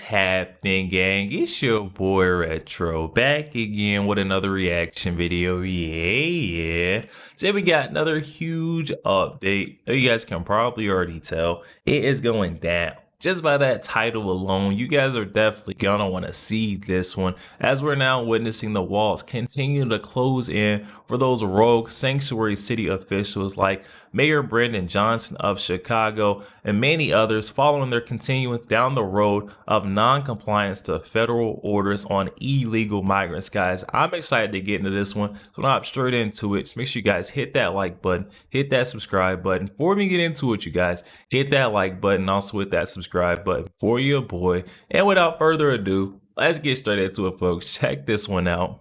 happening, gang? It's your boy Retro back again with another reaction video. Yeah. Today we got another huge update. You guys can probably already tell it is going down. Just by that title alone, you guys are definitely gonna want to see this one, as we're now witnessing the walls continue to close in for those rogue sanctuary city officials like Mayor Brandon Johnson of Chicago and many others, following their continuance down the road of non-compliance to federal orders on illegal migrants. Guys, I'm excited to get into this one, so we'll hop straight into it. Just make sure you guys hit that like button, hit that subscribe button. Before we get into it, you guys, hit that like button, also hit that subscribe button for your boy. And without further ado, let's get straight into it, folks. Check this one out.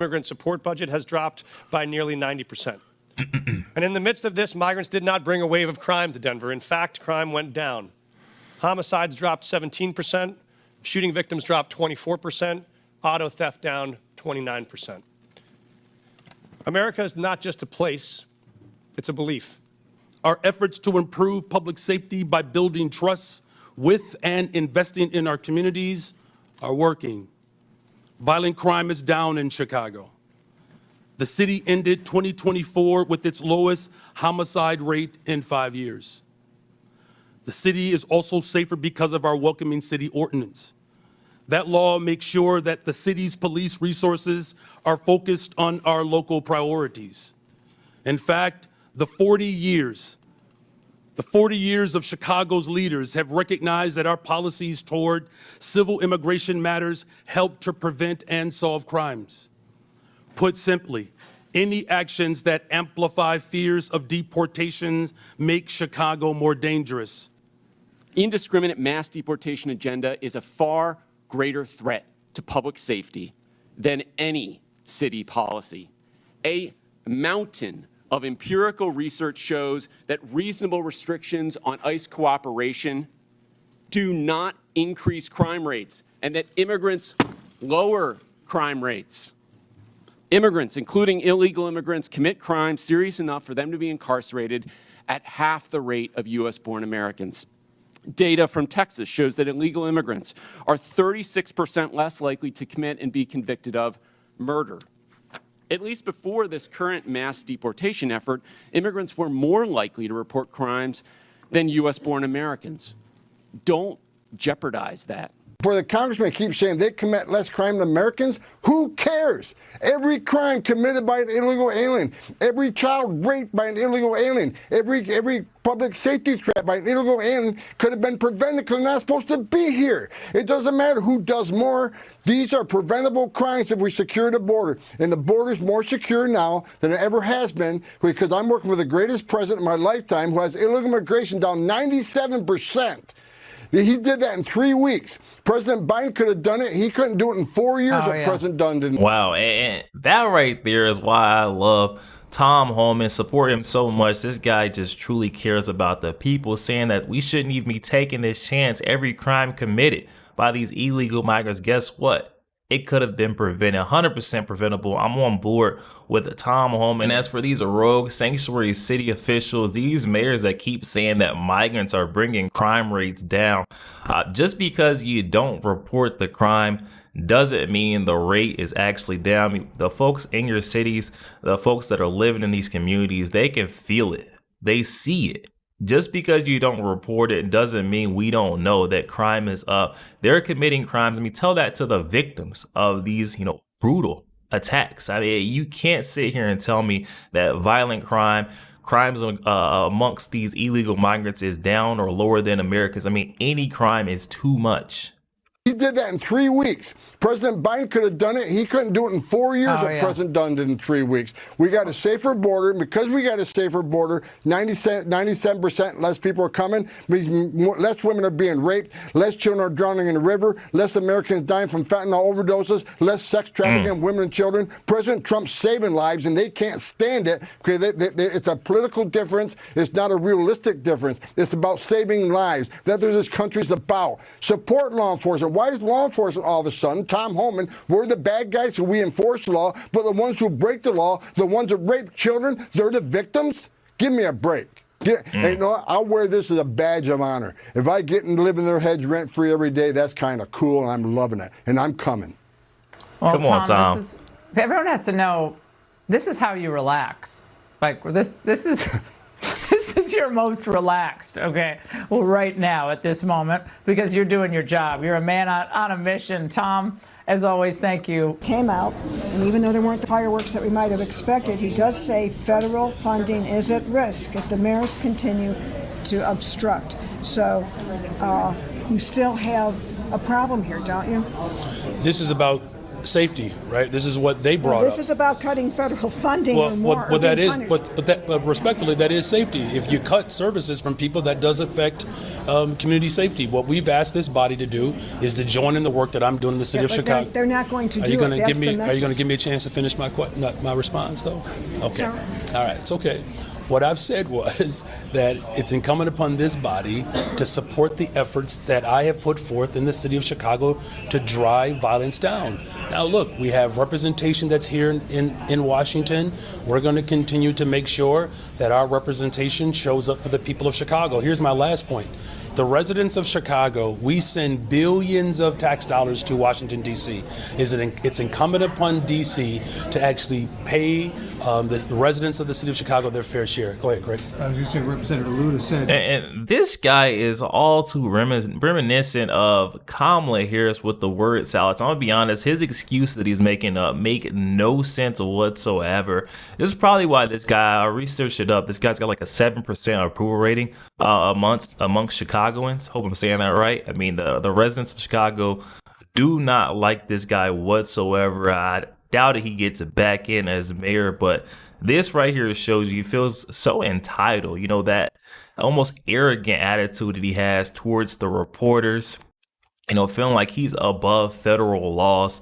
Immigrant support budget has dropped by nearly 90%. And in the midst of this, migrants did not bring a wave of crime to Denver. In fact, crime went down. Homicides dropped 17%, shooting victims dropped 24%, auto theft down 29%. America is not just a place, it's a belief. Our efforts to improve public safety by building trust with and investing in our communities are working. Violent crime is down in Chicago. The city ended 2024 with its lowest homicide rate in 5 years. The city is also safer because of our welcoming city ordinance. That law makes sure that the city's police resources are focused on our local priorities. In fact, the 40 years of Chicago's leaders have recognized that our policies toward civil immigration matters help to prevent and solve crimes. Put simply, any actions that amplify fears of deportations make Chicago more dangerous. Indiscriminate mass deportation agenda is a far greater threat to public safety than any city policy. A mountain of empirical research shows that reasonable restrictions on ICE cooperation do not increase crime rates, and that immigrants lower crime rates. Immigrants, including illegal immigrants, commit crimes serious enough for them to be incarcerated at half the rate of U.S.-born Americans. Data from Texas shows that illegal immigrants are 36% less likely to commit and be convicted of murder. At least before this current mass deportation effort, immigrants were more likely to report crimes than U.S.-born Americans. Don't jeopardize that. For the congressman keeps saying they commit less crime than Americans, who cares? Every crime committed by an illegal alien, every child raped by an illegal alien, every public safety threat by an illegal alien could have been prevented because they're not supposed to be here. It doesn't matter who does more. These are preventable crimes if we secure the border. And the border is more secure now than it ever has been, because I'm working with the greatest president in my lifetime who has illegal immigration down 97%. He did that in 3 weeks. President Biden could have done it. He couldn't do it in 4 years if President Dunn didn't. Wow, and that right there is why I love Tom Homan, support him so much. This guy just truly cares about the people, saying that we shouldn't even be taking this chance. Every crime committed by these illegal migrants, guess what? It could have been prevented, 100% preventable. I'm on board with the Tom Homan. As for these rogue sanctuary city officials, these mayors that keep saying that migrants are bringing crime rates down, just because you don't report the crime doesn't mean the rate is actually down. The folks in your cities, the folks that are living in these communities, they can feel it. They see it. Just because you don't report it doesn't mean we don't know that crime is up. They're committing crimes. I mean, tell that to the victims of these, brutal attacks. I mean, you can't sit here and tell me that violent crimes amongst these illegal migrants is down or lower than Americans. I mean, any crime is too much. He did that in 3 weeks. President Biden could have done it. He couldn't do it in 4 years if President Dunn did in 3 weeks. We got a safer border. And because we got a safer border, 97% less people are coming. Less women are being raped. Less children are drowning in the river. Less Americans dying from fentanyl overdoses. Less sex trafficking of women and children. President Trump's saving lives, and they can't stand it because it's a political difference. It's not a realistic difference. It's about saving lives. That's what this country's about. Support law enforcement. Why is law enforcement all of a sudden, Tom Homan, we're the bad guys who we enforce the law, but the ones who break the law, the ones that rape children, they're the victims? Give me a break. And you know what? I'll wear this as a badge of honor. If I get and live in their heads rent-free every day, that's kind of cool, and I'm loving it. And I'm coming. Well, Come on, Tom. Everyone has to know, this is how you relax. Like, this is this is your most relaxed, okay? Well, right now at this moment, because you're doing your job. You're a man on a mission. Tom, as always, thank you. Came out, and even though there weren't the fireworks that we might have expected, he does say federal funding is at risk if the mayors continue to obstruct. So you still have a problem here, don't you? This is about safety, right? This is what they brought This up. is about cutting federal funding or more. Well, that is, punished. but respectfully, that is safety. If you cut services from people, that does affect community safety. What we've asked this body to do is to join in the work that I'm doing in the city of But Chicago. they're not going to Are do you it. going to That's give me? the Are you going message. to give me a chance to finish my response, though? Okay. Sorry. All right. It's okay. What I've said was that it's incumbent upon this body to support the efforts that I have put forth in the city of Chicago to drive violence down. Now, look, we have representation that's here in Washington. We're going to continue to make sure that our representation shows up for the people of Chicago. Here's my last point. The residents of Chicago, we send billions of tax dollars to Washington, D.C. It's incumbent upon D.C. to actually pay the residents of the city of Chicago their fair share. Go ahead, Greg. I was going to say, Representative Luda said. And this guy is all too reminiscent of Kamala Harris with the word salads. I'm gonna be honest, his excuse that he's making up make no sense whatsoever. This is probably why this guy, I researched it up, this guy's got like a 7% approval rating amongst Chicagoans. Hope I'm saying that right. I mean, the residents of Chicago do not like this guy whatsoever. I doubt he gets it back in as mayor, but this right here shows you he feels so entitled, you know, that almost arrogant attitude that he has towards the reporters, you know, feeling like he's above federal laws,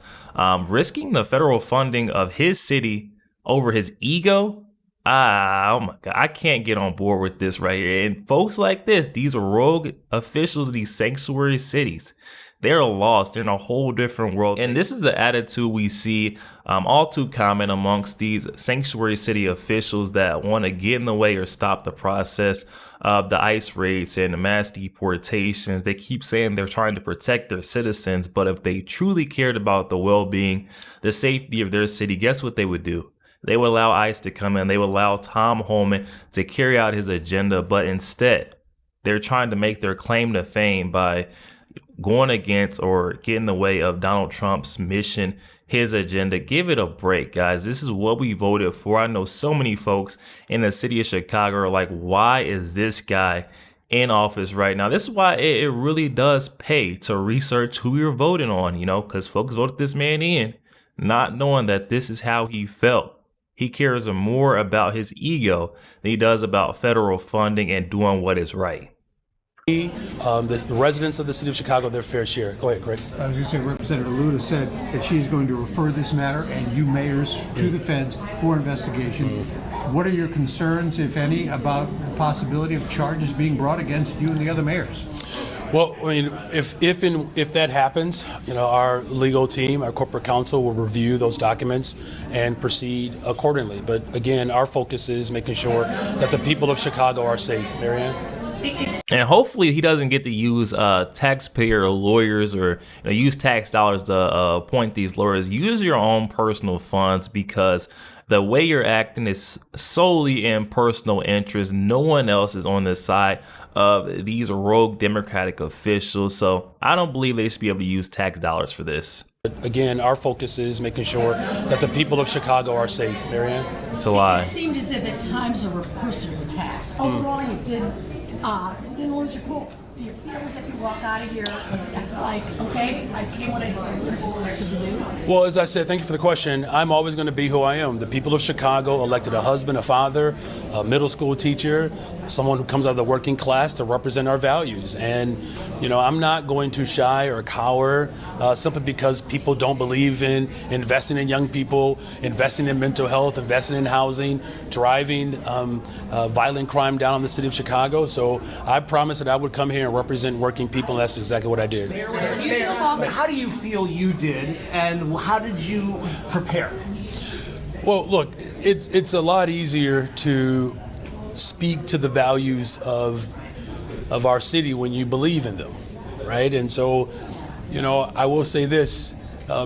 risking the federal funding of his city over his ego. Oh my God, I can't get on board with this right here. And folks like this, these rogue officials of these sanctuary cities, they're lost. They're in a whole different world. And this is the attitude we see all too common amongst these sanctuary city officials that want to get in the way or stop the process of the ICE raids and the mass deportations. They keep saying they're trying to protect their citizens, but if they truly cared about the well-being, the safety of their city, guess what they would do? They would allow ICE to come in. They would allow Tom Homan to carry out his agenda, but instead, they're trying to make their claim to fame by going against or getting in the way of Donald Trump's mission, his agenda. Give it a break, guys. This is what we voted for. I know so many folks in the city of Chicago are like, why is this guy in office right now? This is why it really does pay to research who you're voting on, you know, because folks voted this man in, not knowing that this is how he felt. He cares more about his ego than he does about federal funding and doing what is right. The residents of the city of Chicago their fair share. Go ahead, Greg. I was going to say, Representative Luda said that she's going to refer this matter and you mayors to the feds for investigation. What are your concerns, if any, about the possibility of charges being brought against you and the other mayors? Well, I mean, if that happens, you know, our legal team, our corporate counsel will review those documents and proceed accordingly. But again, our focus is making sure that the people of Chicago are safe. Marianne? And hopefully he doesn't get to use taxpayer lawyers or use tax dollars to appoint these lawyers. Use your own personal funds, because the way you're acting is solely in personal interest. No one else is on the side of these rogue Democratic officials. So I don't believe they should be able to use tax dollars for this. Again, our focus is making sure that the people of Chicago are safe. Marianne? It's a lie. It seemed as if at times there were personal attacks. Overall, you didn't lose your cool. Do you feel as if you walk out of here like, okay, I came what I was expected to do? Well, as I said, thank you for the question. I'm always going to be who I am. The people of Chicago elected a husband, a father, a middle school teacher, someone who comes out of the working class to represent our values. And, you know, I'm not going to shy or cower simply because people don't believe in investing in young people, investing in mental health, investing in housing, driving violent crime down in the city of Chicago. So I promised that I would come here and represent working people, and that's exactly what I did. How do you feel you did, and how did you prepare? Well, look, it's a lot easier to speak to the values of our city when you believe in them, right? And so, I will say this.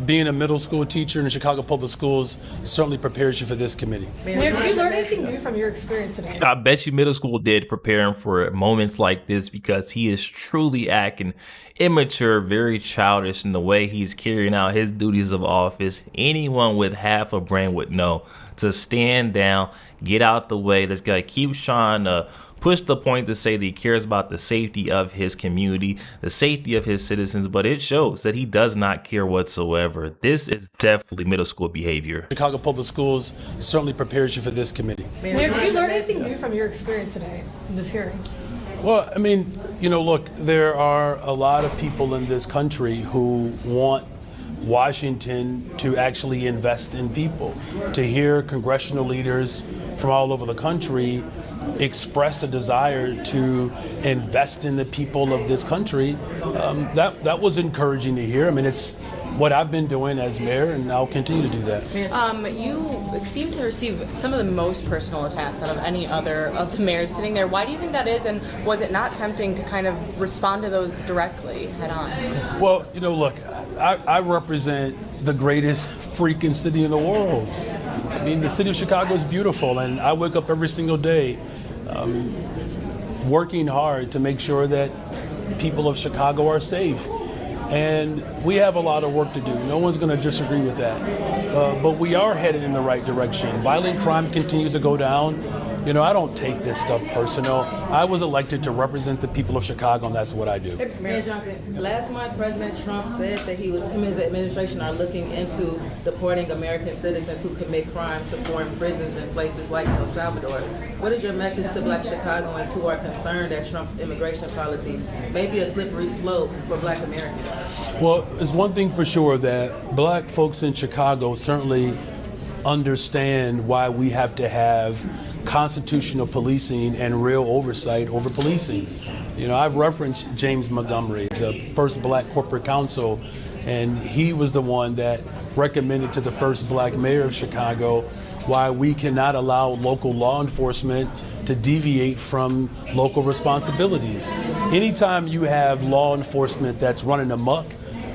Being a middle school teacher in the Chicago Public Schools certainly prepares you for this committee. Mayor, did you learn anything new from your experience today? I bet you middle school did prepare him for moments like this, because he is truly acting immature, very childish in the way he's carrying out his duties of office. Anyone with half a brain would know to stand down, get out the way. This guy keeps trying to push the point to say that he cares about the safety of his community, the safety of his citizens, but it shows that he does not care whatsoever. This is definitely middle school behavior. Chicago Public Schools certainly prepares you for this committee. Mayor, did you learn anything new from your experience today in this hearing? Well, I mean, look, there are a lot of people in this country who want Washington to actually invest in people. To hear congressional leaders from all over the country express a desire to invest in the people of this country, that was encouraging to hear. I mean, it's what I've been doing as mayor, and I'll continue to do that. You seem to receive some of the most personal attacks out of any other of the mayors sitting there. Why do you think that is, and was it not tempting to kind of respond to those directly head on? Well, look, I represent the greatest freaking city in the world. I mean, the city of Chicago is beautiful, and I wake up every single day working hard to make sure that people of Chicago are safe. And we have a lot of work to do. No one's going to disagree with that. But we are headed in the right direction. Violent crime continues to go down. I don't take this stuff personal. I was elected to represent the people of Chicago, and that's what I do. Mayor Johnson, last month President Trump said that him and his administration are looking into deporting American citizens who commit crimes to foreign prisons in places like El Salvador. What is your message to Black Chicagoans who are concerned that Trump's immigration policies may be a slippery slope for Black Americans? Well, it's one thing for sure that Black folks in Chicago certainly understand why we have to have constitutional policing and real oversight over policing. I've referenced James Montgomery, the first Black corporate counsel, and he was the one that recommended to the first Black mayor of Chicago why we cannot allow local law enforcement to deviate from local responsibilities. Anytime you have law enforcement that's running amok,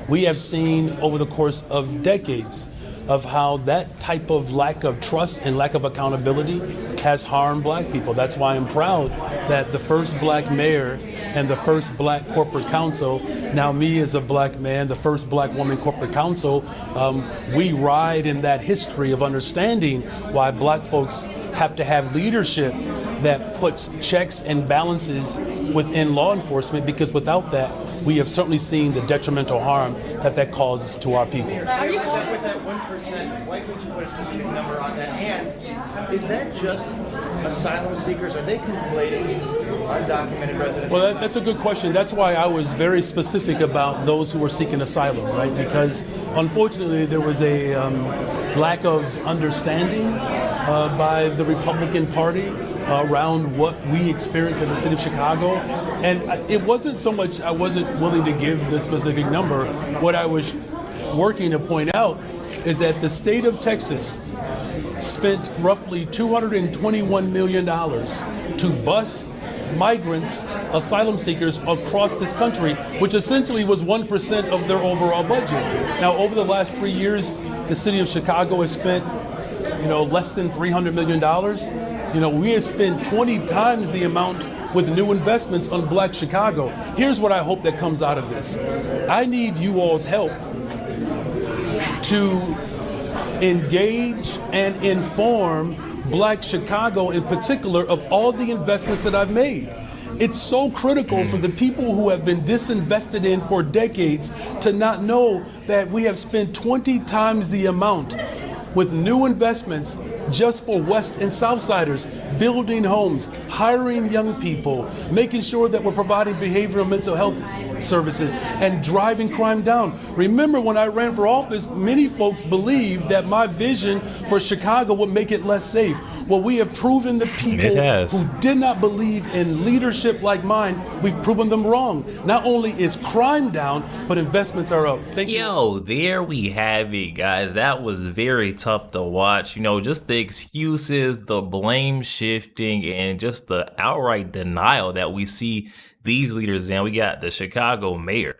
we have seen over the course of decades of how that type of lack of trust and lack of accountability has harmed Black people. That's why I'm proud that the first Black mayor and the first Black corporate counsel, now me as a Black man, the first Black woman corporate counsel, we ride in that history of understanding why Black folks have to have leadership that puts checks and balances within law enforcement, because without that, we have certainly seen the detrimental harm that causes to our people. Are you with that 1%? Why couldn't you put a specific number on that? And is that just asylum seekers? Are they conflating undocumented residents? Well, that's a good question. That's why I was very specific about those who were seeking asylum, right? Because unfortunately, there was a lack of understanding by the Republican Party around what we experienced as a city of Chicago. And it wasn't so much I wasn't willing to give the specific number. What I was working to point out is that the state of Texas spent roughly $221 million to bus migrants, asylum seekers across this country, which essentially was 1% of their overall budget. Now, over the last 3 years, the city of Chicago has spent less than $300 million. We have spent 20 times the amount with new investments on Black Chicago. Here's what I hope that comes out of this. I need you all's help to engage and inform Black Chicago in particular of all the investments that I've made. It's so critical for the people who have been disinvested in for decades to not know that we have spent 20 times the amount with new investments just for West and Southsiders, building homes, hiring young people, making sure that we're providing behavioral and mental health services, and driving crime down. Remember, when I ran for office, many folks believed that my vision for Chicago would make it less safe. Well, we have proven the people who did not believe in leadership like mine, we've proven them wrong. Not only is crime down, but investments are up. Thank you. Yo, there we have it, guys. That was very tough to watch. Just the the excuses, the blame shifting, and just the outright denial that we see these leaders in. We got the Chicago mayor,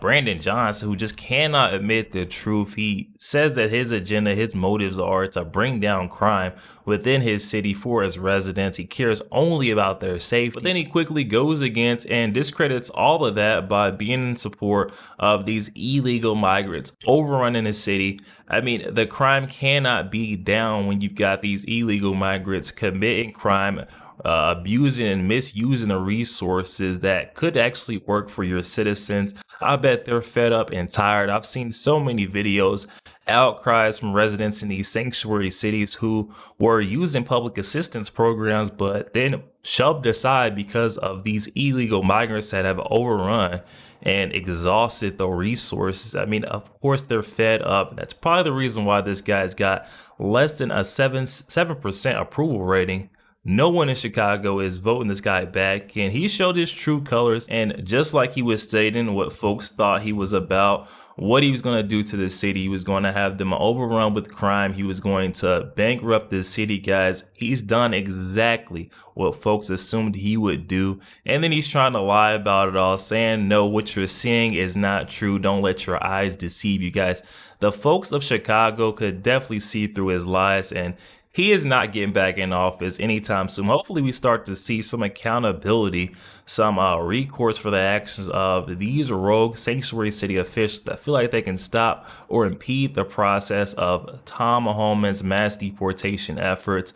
Brandon Johnson, who just cannot admit the truth. He says that his agenda, his motives are to bring down crime within his city for his residents. He cares only about their safety. But then he quickly goes against and discredits all of that by being in support of these illegal migrants overrunning the city. I mean, the crime cannot be down when you've got these illegal migrants committing crime, abusing and misusing the resources that could actually work for your citizens. I bet they're fed up and tired. I've seen so many videos, outcries from residents in these sanctuary cities who were using public assistance programs, but then shoved aside because of these illegal migrants that have overrun and exhausted the resources. I mean, of course they're fed up. That's probably the reason why this guy's got less than a 7% approval rating. No one in Chicago is voting this guy back, and he showed his true colors. And just like he was stating what folks thought he was about, what he was going to do to the city, he was going to have them overrun with crime. He was going to bankrupt the city, guys. He's done exactly what folks assumed he would do. And then he's trying to lie about it all, saying, no, what you're seeing is not true. Don't let your eyes deceive you, guys. The folks of Chicago could definitely see through his lies, and he is not getting back in office anytime soon. Hopefully we start to see some accountability, some recourse for the actions of these rogue sanctuary city officials that feel like they can stop or impede the process of Tom Homan's mass deportation efforts.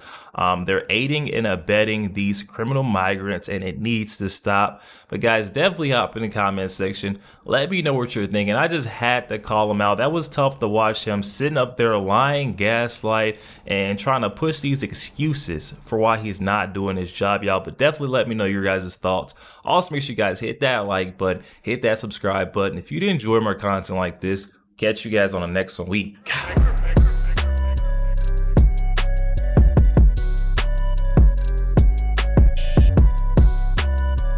They're aiding and abetting these criminal migrants, and it needs to stop. But guys, definitely hop in the comment section. Let me know what you're thinking. I just had to call him out. That was tough to watch him sitting up there lying, gaslight, and trying to push these excuses for why he's not doing his job, y'all. But definitely let me know your guys' thoughts. Also, make sure you guys hit that like button, hit that subscribe button. If you did enjoy more content like this, catch you guys on the next one.